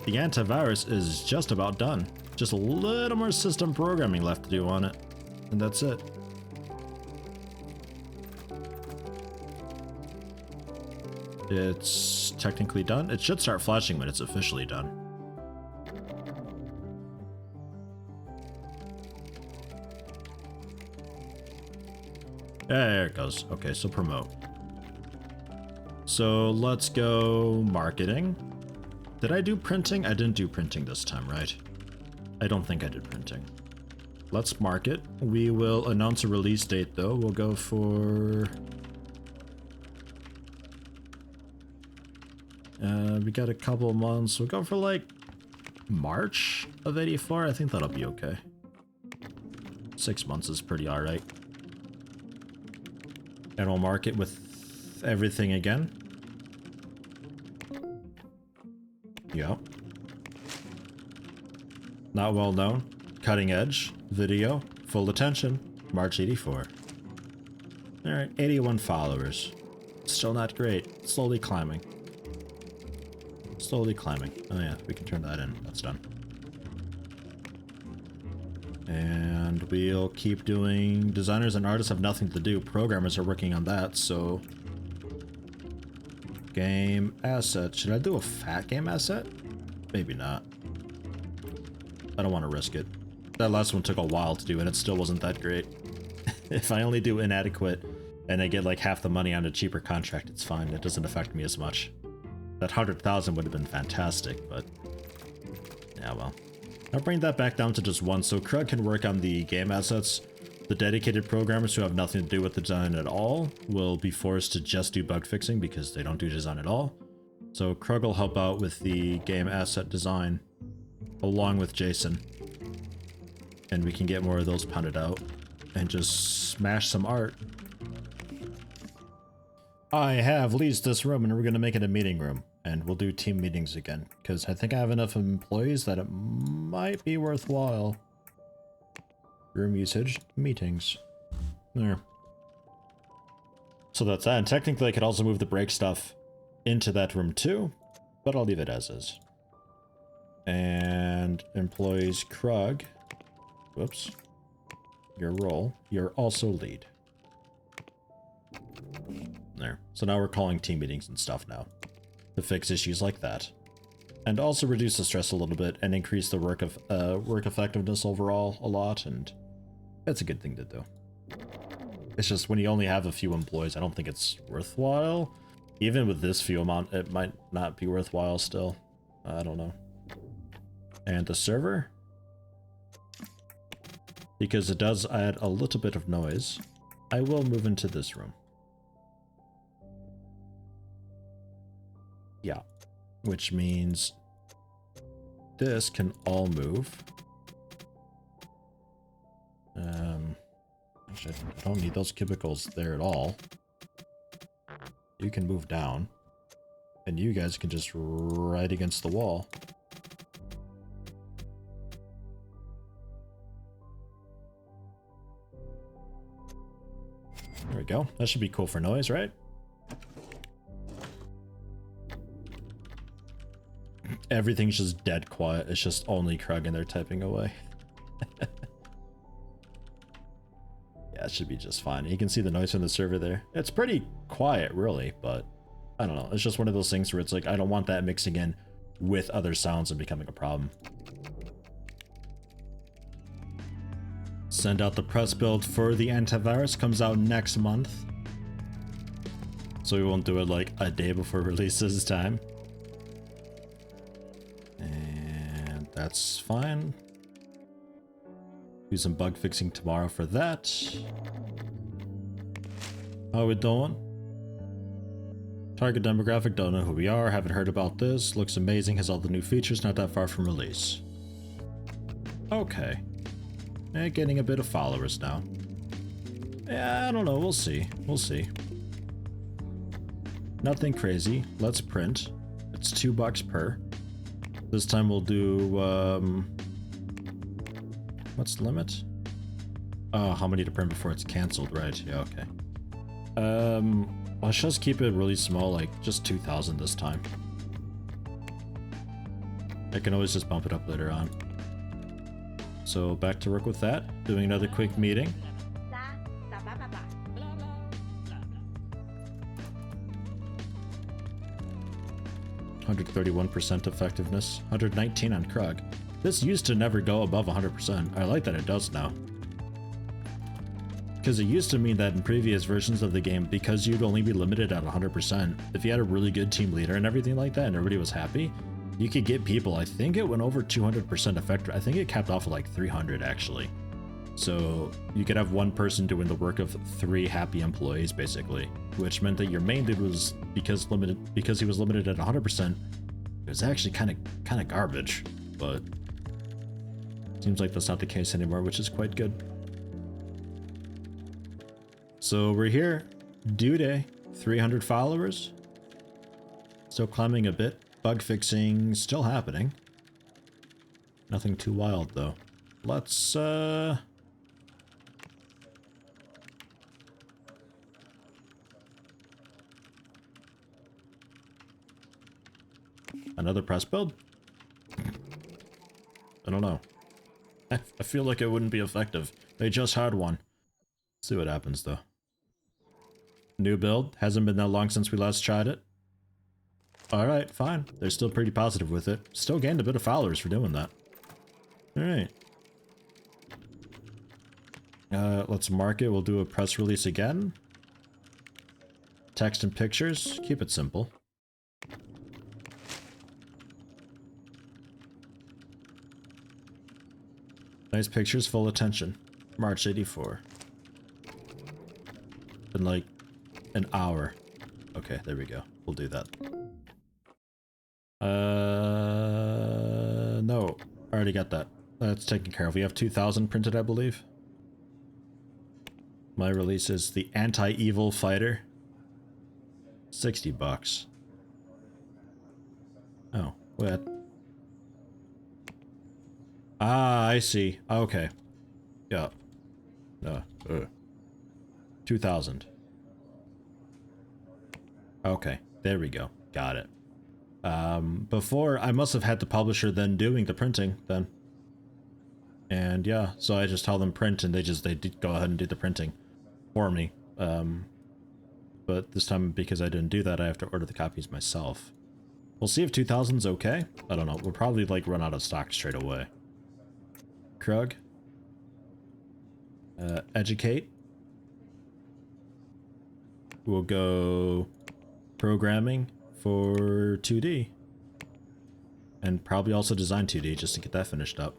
the antivirus is just about done. Just a little more system programming left to do on it, and that's it. It's technically done. It should start flashing when it's officially done. There it goes. Okay, so promote. So let's go marketing. Did I do printing? I didn't do printing this time, right? I don't think I did printing. Let's market. We will announce a release date though. We'll go for... we got a couple of months. We'll go for like March of 84. I think that'll be okay. 6 months is pretty alright. And we'll mark it with everything again. Yep. Not well known. Cutting edge. Video. Full attention. March 84. Alright, 81 followers. Still not great. Slowly climbing. Slowly climbing. Oh yeah, we can turn that in. That's done. And we'll keep doing... Designers and artists have nothing to do. Programmers are working on that, so... Game asset. Should I do a fat game asset? Maybe not. I don't want to risk it. That last one took a while to do and it still wasn't that great. If I only do inadequate and I get like half the money on a cheaper contract, it's fine. It doesn't affect me as much. That 100,000 would have been fantastic, but... Yeah, well. I'll bring that back down to just one, so Krug can work on the game assets. The dedicated programmers who have nothing to do with the design at all will be forced to just do bug fixing because they don't do design at all. So Krug will help out with the game asset design along with Jason. And we can get more of those pounded out and just smash some art. I have leased this room and we're going to make it a meeting room. And we'll do team meetings again, because I think I have enough employees that it might be worthwhile. Room usage, meetings. There. So that's that. And technically I could also move the break stuff into that room too, but I'll leave it as is. And employees Krug. Whoops. Your role. You're also lead. There. So now we're calling team meetings and stuff now. To fix issues like that. And also reduce the stress a little bit and increase the work effectiveness overall a lot, and it's a good thing to do. It's just when you only have a few employees, I don't think it's worthwhile. Even with this few amount, it might not be worthwhile still. I don't know. And the server, because it does add a little bit of noise, I will move into this room. Yeah, which means this can all move. Actually, I don't need those cubicles there at all. You can move down, and you guys can just right against the wall. There we go. That should be cool for noise, right? Everything's just dead quiet. It's just only Krug and they're typing away. Yeah, it should be just fine. You can see the noise from the server there. It's pretty quiet, really, but I don't know. It's just one of those things where it's like, I don't want that mixing in with other sounds and becoming a problem. Send out the press build for the antivirus. Comes out next month. So we won't do it like a day before release this time. That's fine. Do some bug fixing tomorrow for that. How we doing? Target demographic, don't know who we are, haven't heard about this. Looks amazing, has all the new features, not that far from release. Okay. Getting a bit of followers now. Yeah, I don't know, we'll see. We'll see. Nothing crazy. Let's print. It's $2 per. This time we'll do, what's the limit? Oh, how many to print before it's canceled, right? Yeah, okay. Let's just keep it really small, like just 2,000 this time. I can always just bump it up later on. So back to work with that, doing another quick meeting. 131% effectiveness, 119 on Krug. This used to never go above 100%. I like that it does now. Because it used to mean that in previous versions of the game, because you'd only be limited at 100%, if you had a really good team leader and everything like that and everybody was happy, you could get people. I think it went over 200% effective. I think it capped off at like 300 actually. So you could have one person doing the work of 3 happy employees basically, which meant that your main dude was, because he was limited at 100%, it was actually kind of garbage, but seems like that's not the case anymore, which is quite good. So we're here, due day, 300 followers, still climbing a bit, bug fixing still happening. Nothing too wild though. Let's another press build? I don't know. I feel like it wouldn't be effective. They just had one. See what happens though. New build. Hasn't been that long since we last tried it. Alright, fine. They're still pretty positive with it. Still gained a bit of followers for doing that. Alright. Let's mark it. We'll do a press release again. Text and pictures. Keep it simple. Nice pictures, full attention. March 84. Been like an hour. Okay, there we go. We'll do that. No. I already got that. That's taken care of. We have 2,000 printed, I believe. My release is the Anti-Evil Fighter. $60. Oh, what? Ah, I see. Okay. Yeah. 2,000. Okay, there we go. Got it. Before, I must have had the publisher then doing the printing then. And yeah, so I just tell them print and they did go ahead and do the printing for me. But this time, because I didn't do that, I have to order the copies myself. We'll see if 2,000's okay. I don't know. We'll probably like run out of stock straight away. Krug. Educate. We'll go programming for 2D. And probably also design 2D just to get that finished up.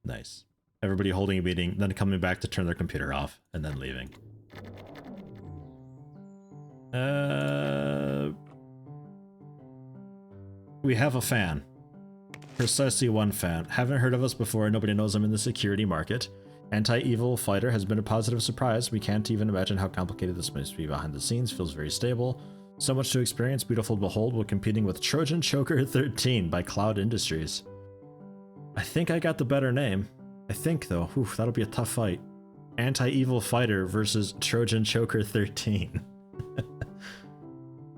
Nice. Everybody holding a meeting, then coming back to turn their computer off, and then leaving. We have a fan. Precisely one fan. Haven't heard of us before, nobody knows I'm in the security market. Anti-Evil Fighter has been a positive surprise. We can't even imagine how complicated this must be behind the scenes. Feels very stable. So much to experience, beautiful to behold, while competing with Trojan Choker 13 by Cloud Industries. I think I got the better name. I think though. Oof, that'll be a tough fight. Anti-Evil Fighter versus Trojan Choker 13.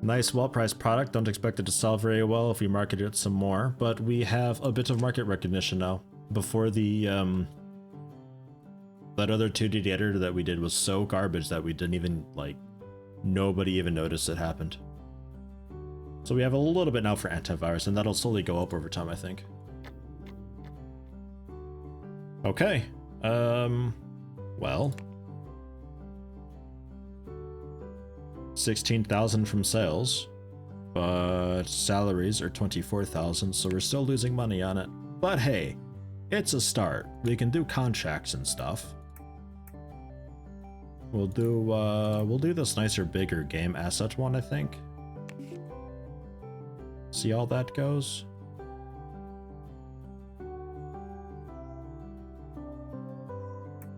Nice, well-priced product. Don't expect it to sell very well if we market it some more, but we have a bit of market recognition now. Before the, that other 2D editor that we did was so garbage that we didn't even, like, nobody even noticed it happened. So we have a little bit now for antivirus, and that'll slowly go up over time, I think. Okay. Well. 16,000 from sales, but salaries are 24,000, so we're still losing money on it. But hey, it's a start. We can do contracts and stuff. We'll do this nicer, bigger game asset one, I think. See how that goes.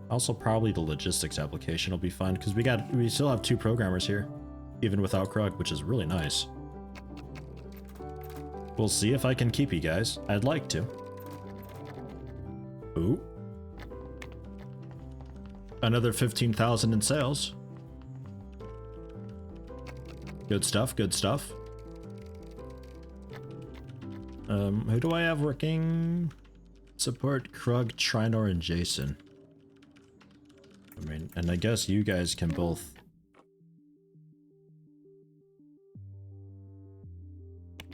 Also, probably the logistics application will be fun because we still have 2 programmers here, even without Krug, which is really nice. We'll see if I can keep you guys. I'd like to. Ooh. Another 15,000 in sales. Good stuff, good stuff. Who do I have working? Support Krug, Trinor, and Jason. I mean, and I guess you guys can both...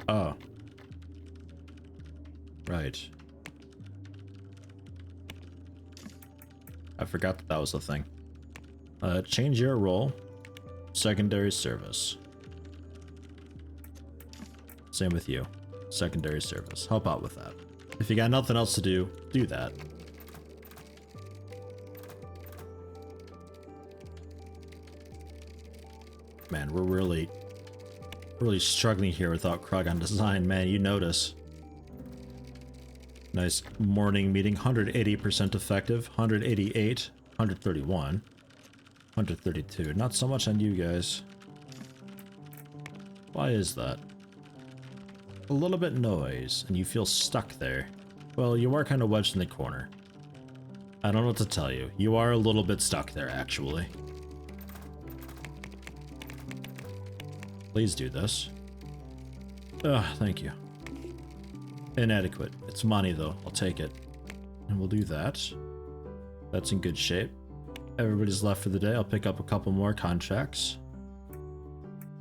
Oh. Right. I forgot that was the thing. Change your role. Secondary service. Same with you. Secondary service. Help out with that. If you got nothing else to do, do that. Man, we're really struggling here without Krug on design. Man, you notice. Nice morning meeting. 180% effective. 188. 131. 132. Not so much on you guys. Why is that? A little bit noise, and you feel stuck there. Well, you are kind of wedged in the corner. I don't know what to tell you. You are a little bit stuck there, actually. Please do this. Ugh, thank you. Inadequate. It's money, though. I'll take it. And we'll do that. That's in good shape. Everybody's left for the day. I'll pick up a couple more contracts.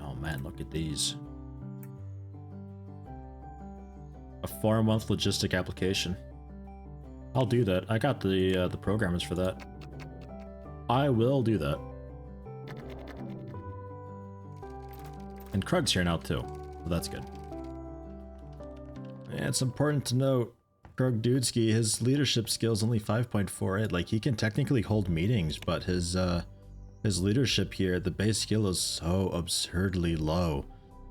Oh man, look at these. A 4-month logistic application. I'll do that. I got the programmers for that. I will do that. And Krug's here now too, so that's good. And it's important to note, Krug Dudesky, his leadership skill is only 5.48. Like, he can technically hold meetings, but his leadership here, the base skill is so absurdly low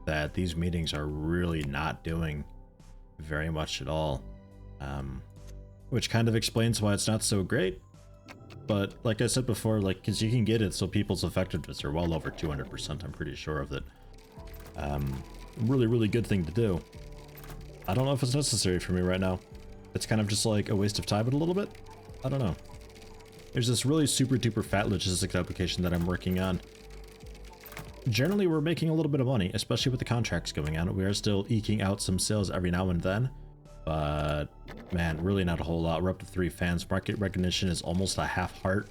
that these meetings are really not doing very much at all. Which kind of explains why it's not so great. But like I said before, like, because you can get it so people's effectiveness are well over 200%, I'm pretty sure of it. Really good thing to do. I don't know if it's necessary for me right now. It's kind of just like a waste of time a little bit. I don't know. There's this really super duper fat logistics application that I'm working on. Generally, we're making a little bit of money, especially with the contracts going on. We are still eking out some sales every now and then, but man, really not a whole lot. We're up to 3 fans. Market recognition is almost a half heart.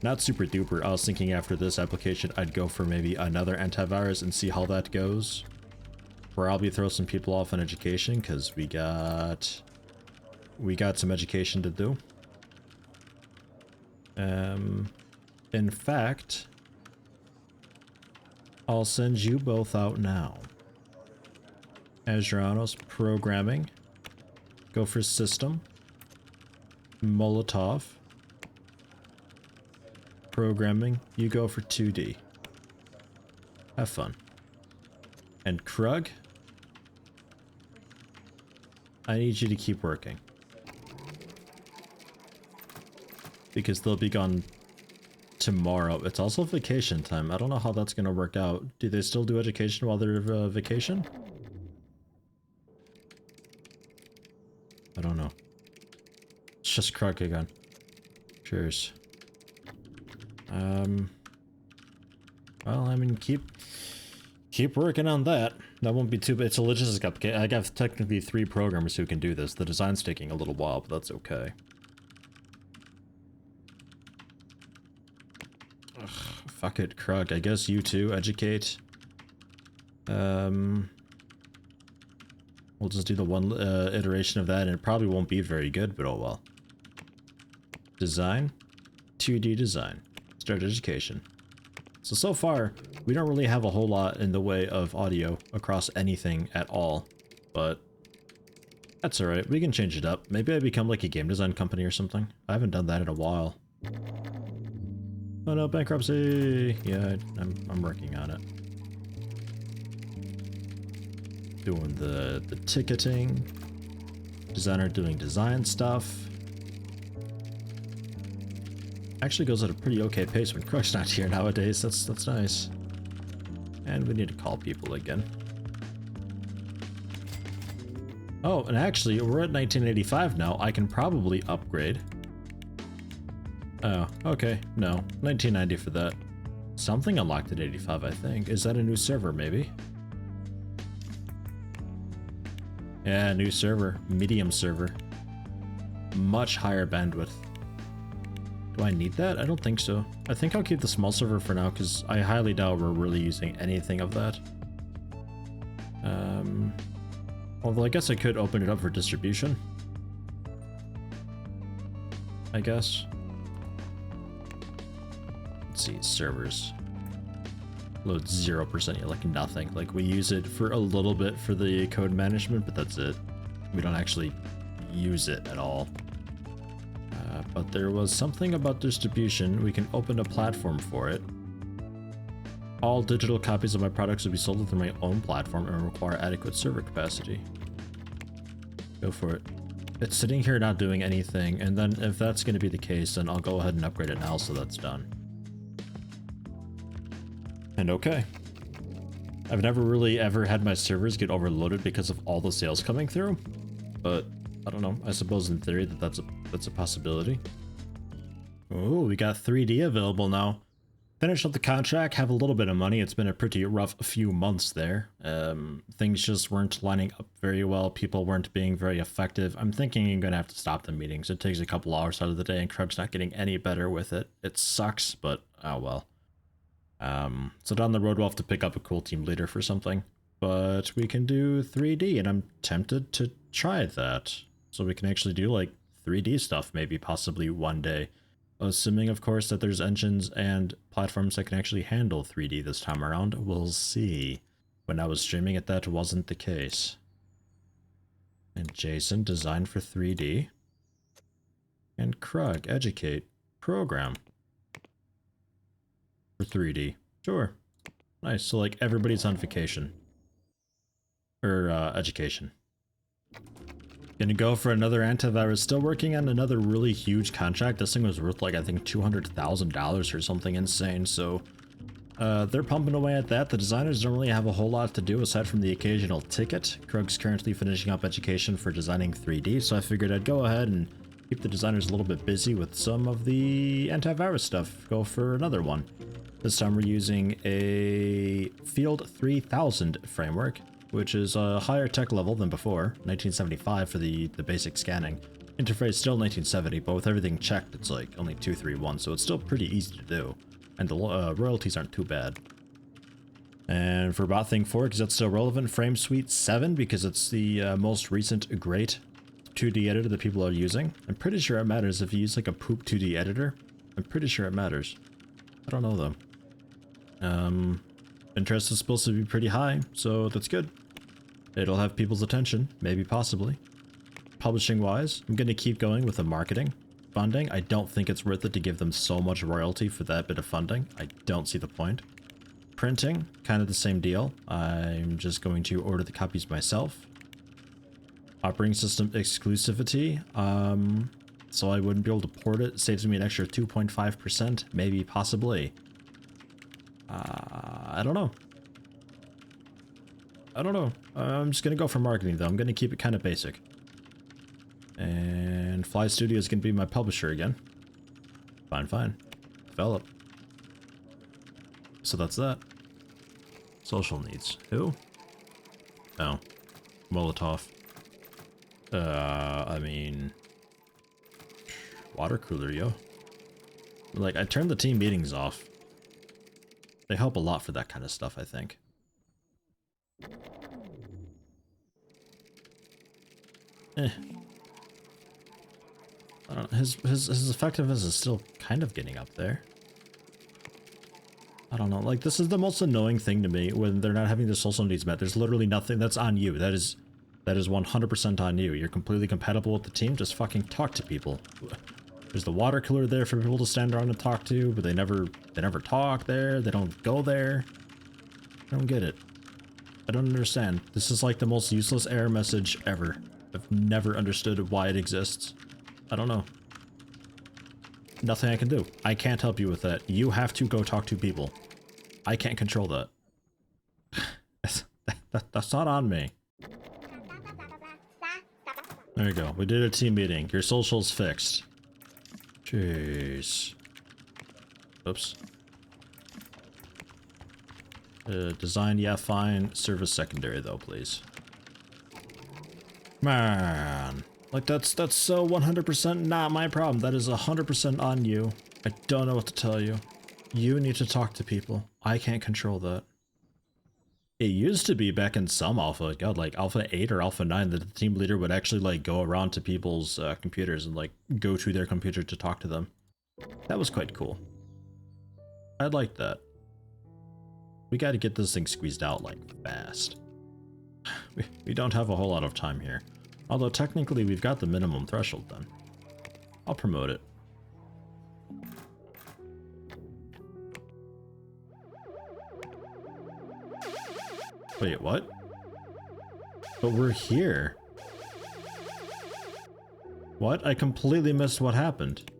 Not super duper. I was thinking after this application, I'd go for maybe another antivirus and see how that goes. Probably throw some people off in education because we got some education to do. In fact, I'll send you both out now. Azuranos, programming. Go for system. Molotov. Programming, you go for 2D. Have fun. And Krug, I need you to keep working. Because they'll be gone tomorrow. It's also vacation time. I don't know how that's going to work out. Do they still do education while they're vacation? I don't know. It's just Krug again. Cheers. Well, I mean, keep working on that. That won't be too bad. It's a logistics application. I got technically 3 programmers who can do this. The design's taking a little while, but that's okay. Ugh, fuck it, Krug. I guess you too. Educate. We'll just do the one iteration of that, and it probably won't be very good, but oh well. Design. 2D design. Start education. So far, we don't really have a whole lot in the way of audio across anything at all, but that's alright. We can change it up. Maybe I become like a game design company or something. I haven't done that in a while. Oh no, bankruptcy! Yeah, I'm working on it. Doing the ticketing. Designer doing design stuff. Actually goes at a pretty okay pace when Krug's not here nowadays. That's nice. And we need to call people again. Oh, and actually, we're at 1985 now. I can probably upgrade. Oh, okay. No, 1990 for that. Something unlocked at 85, I think. Is that a new server, maybe? Yeah, new server. Medium server. Much higher bandwidth. Do I need that? I don't think so. I think I'll keep the small server for now, because I highly doubt we're really using anything of that. Although I guess I could open it up for distribution. I guess. Let's see, servers. Load 0%, like nothing. Like we use it for a little bit for the code management, but that's it. We don't actually use it at all. But there was something about distribution. We can open a platform for it. All digital copies of my products will be sold through my own platform and require adequate server capacity. Go for it. It's sitting here not doing anything, and then if that's going to be the case, then I'll go ahead and upgrade it now so that's done. And okay. I've never really ever had my servers get overloaded because of all the sales coming through, but I don't know. I suppose in theory that's a possibility. Oh, we got 3D available now. Finish up the contract, have a little bit of money. It's been a pretty rough few months there. Things just weren't lining up very well. People weren't being very effective. I'm thinking I'm gonna have to stop the meetings. It takes a couple hours out of the day and Krug's not getting any better with it. It sucks, but oh well. So down the road we'll have to pick up a cool team leader for something. But we can do 3D and I'm tempted to try that. So we can actually do like 3D stuff maybe possibly one day. Assuming, of course, that there's engines and platforms that can actually handle 3D this time around. We'll see. When I was streaming it, that wasn't the case. And Jason, design for 3D. And Krug, educate. Program. For 3D. Sure. Nice, so like everybody's on vacation. Or, education. Gonna go for another antivirus. Still working on another really huge contract. This thing was worth like I think $200,000 or something insane. So they're pumping away at that. The designers don't really have a whole lot to do aside from the occasional ticket. Krug's currently finishing up education for designing 3D, so I figured I'd go ahead and keep the designers a little bit busy with some of the antivirus stuff. Go for another one. This time we're using a Field 3000 framework, which is a higher tech level than before, 1975 for the basic scanning. Interface still 1970, but with everything checked, it's like only 231, so it's still pretty easy to do. And the royalties aren't too bad. And for Botthing 4, because that's still relevant, Frame Suite 7, because it's the most recent great 2D editor that people are using. I'm pretty sure it matters if you use like a poop 2D editor. I'm pretty sure it matters. I don't know though. Interest is supposed to be pretty high, so that's good. It'll have people's attention, maybe possibly. Publishing wise, I'm going to keep going with the marketing. Funding, I don't think it's worth it to give them so much royalty for that bit of funding. I don't see the point. Printing, kind of the same deal. I'm just going to order the copies myself. Operating system exclusivity, so I wouldn't be able to port it. Saves me an extra 2.5%, maybe possibly. I don't know. I'm just gonna go for marketing though. I'm gonna keep it kind of basic. And Fly Studio is gonna be my publisher again. Fine. Develop. So that's that. Social needs. Who? Oh. Molotov. I mean... Water cooler, yo. Like, I turned the team meetings off. They help a lot for that kind of stuff, I think. I don't know, his effectiveness is still kind of getting up there. I don't know, like this is the most annoying thing to me when they're not having their social needs met. There's literally nothing that's on you. That is 100% on you. You're completely compatible with the team. Just fucking talk to people. There's the water cooler there for people to stand around and talk to, but they never talk there. They don't go there. I don't get it. I don't understand. This is like the most useless error message ever. I've never understood why it exists. I don't know. Nothing I can do. I can't help you with that. You have to go talk to people. I can't control that. That's not on me. There you go. We did a team meeting. Your social's fixed. Jeez. Oops. Design, yeah, fine. Service secondary though, please. Man, like that's so 100% not my problem. That is 100% on you. I don't know what to tell you. You need to talk to people. I can't control that. It used to be back in some alpha, god, like alpha 8 or alpha 9, that the team leader would actually like go around to people's computers and like go to their computer to talk to them. That was quite cool. I liked that. We got to get this thing squeezed out like fast. We don't have a whole lot of time here. Although technically we've got the minimum threshold then. I'll promote it. Wait, what? But we're here. What? I completely missed what happened.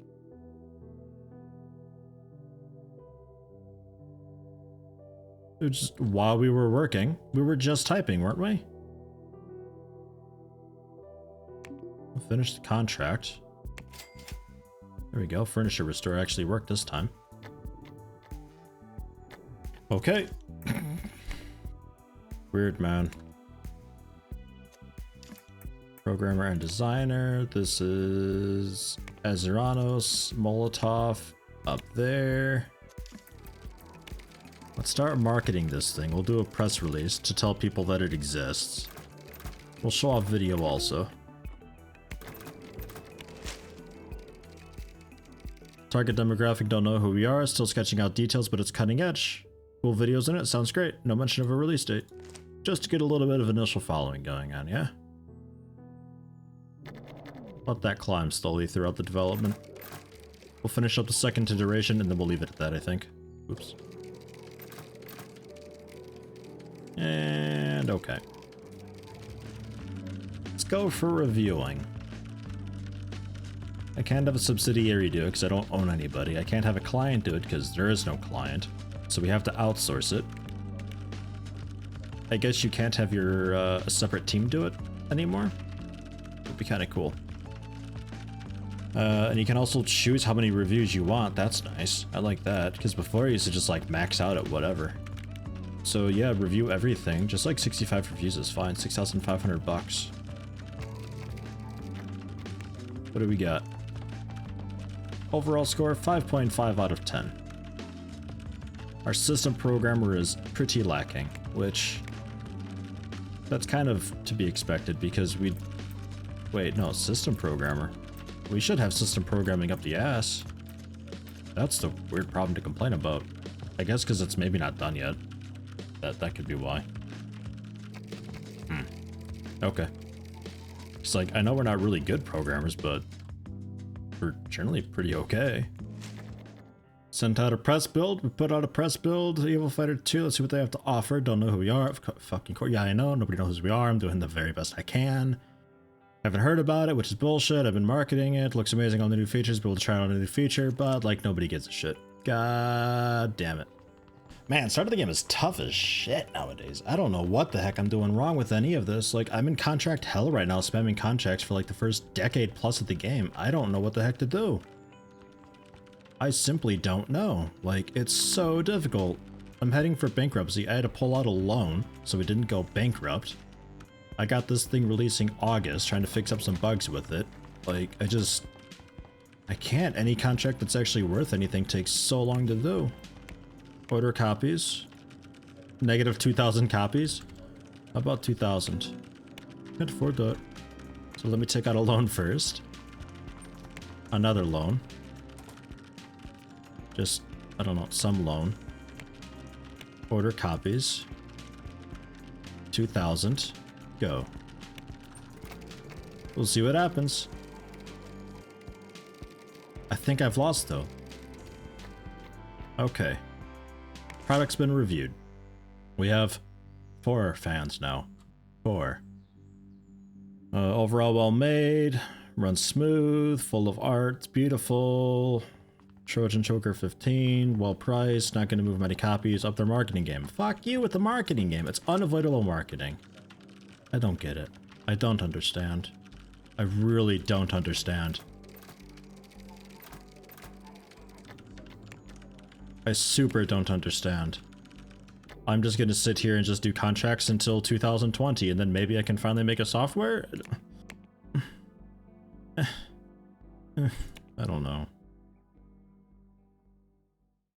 It was just while we were working, we were just typing, weren't we? We'll finish the contract. There we go. Furniture restore actually worked this time. Okay. Weird, man. Programmer and designer. This is Azeranos, Molotov up there. Let's start marketing this thing. We'll do a press release to tell people that it exists. We'll show off video also. Target demographic, don't know who we are. Still sketching out details, but it's cutting edge. Cool videos in it. Sounds great. No mention of a release date. Just to get a little bit of initial following going on, yeah? Let that climb slowly throughout the development. We'll finish up the second iteration and then we'll leave it at that, I think. Oops. And okay. Let's go for reviewing. I can't have a subsidiary do it because I don't own anybody. I can't have a client do it because there is no client. So we have to outsource it. I guess you can't have your a separate team do it anymore. Would be kind of cool. And you can also choose how many reviews you want. That's nice. I like that because before I used to just like max out at whatever. So yeah, review everything. Just like 65 reviews is fine. 6,500 bucks. What do we got? Overall score 5.5 out of 10. Our system programmer is pretty lacking, which that's kind of to be expected because we wait, no, system programmer. We should have system programming up the ass. That's the weird problem to complain about. I guess because it's maybe not done yet. That could be why. Okay. It's like, I know we're not really good programmers, but we're generally pretty okay. Sent out a press build. We put out a press build. Evil Fighter 2. Let's see what they have to offer. Don't know who we are. Fucking course. Yeah, I know. Nobody knows who we are. I'm doing the very best I can. Haven't heard about it, which is bullshit. I've been marketing it. Looks amazing on the new features. Be able to try out a new feature, but like nobody gives a shit. God damn it. Man, start of the game is tough as shit nowadays. I don't know what the heck I'm doing wrong with any of this. Like, I'm in contract hell right now, spamming contracts for like the first decade plus of the game. I don't know what the heck to do. I simply don't know. Like, it's so difficult. I'm heading for bankruptcy. I had to pull out a loan, so we didn't go bankrupt. I got this thing releasing August, trying to fix up some bugs with it. Like, I can't. Any contract that's actually worth anything takes so long to do. Order copies. Negative 2,000 copies. How about 2,000? Can't afford that. So let me take out a loan first. Another loan. Just, I don't know, some loan. Order copies. 2,000. Go. We'll see what happens. I think I've lost though. Okay. Product's been reviewed. We have 4 fans now. 4. Overall well made. Runs smooth. Full of art. It's beautiful. Trojan Choker 15. Well priced. Not going to move many copies. Up their marketing game. Fuck you with the marketing game. It's unavoidable marketing. I don't get it. I don't understand. I really don't understand. I super don't understand. I'm just gonna sit here and just do contracts until 2020, and then maybe I can finally make a software? I don't know.